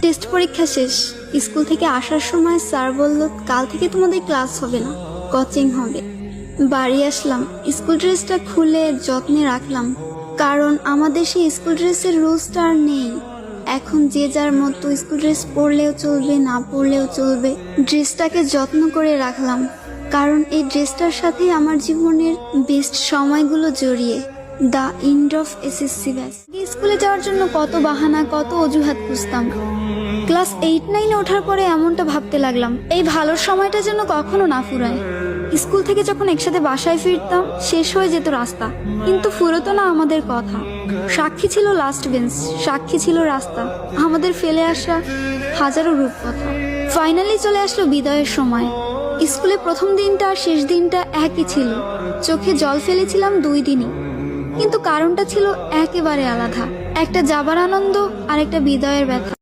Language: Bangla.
টেস্ট পরীক্ষা শেষ। স্কুল থেকে আসার সময় স্যার বলল, কাল থেকে তোমাদের ক্লাস হবে না, কোচিং হবে। বাড়ি আসলাম, স্কুল ড্রেসটা খুলে যত্নে রাখলাম, কারণ আমাদের সেই স্কুল ড্রেসের রুলসটা আর নেই। এখন যে যার মতো স্কুল ড্রেস পরলেও চলবে, না পরলেও চলবে। ড্রেসটাকে যত্ন করে রাখলাম, কারণ এই ড্রেসটার সাথে আমার জীবনের বেস্ট সময়গুলো জড়িয়ে। The end of SSC batch. স্কুলে যাওয়ার জন্য কত বাহানা, কত অজুহাত খুঁজতাম। ক্লাস 8-9 ওঠার পরে এমনটা ভাবতে লাগলাম, এই ভালোর সময়টা যেন কখনো না ফুরায়। স্কুল থেকে যখন একসাথে বাসায় ফিরতাম, শেষ হয়ে যেত রাস্তা, কিন্তু ফুরতো না আমাদের কথা। সাক্ষী ছিল লাস্ট বেঞ্চ, সাক্ষী ছিল রাস্তা, আমাদের ফেলে আসা হাজারো রূপকথা। ফাইনালি চলে আসলো বিদায়ের সময়। স্কুলে প্রথম দিনটা আর শেষ দিনটা একই ছিল। চোখে জল ফেলেছিলাম 2 দিনই, কিন্তু কারণটা ছিল একেবারে আলাদা। একটা যাবার আনন্দ আর একটা বিদায়ের ব্যথা।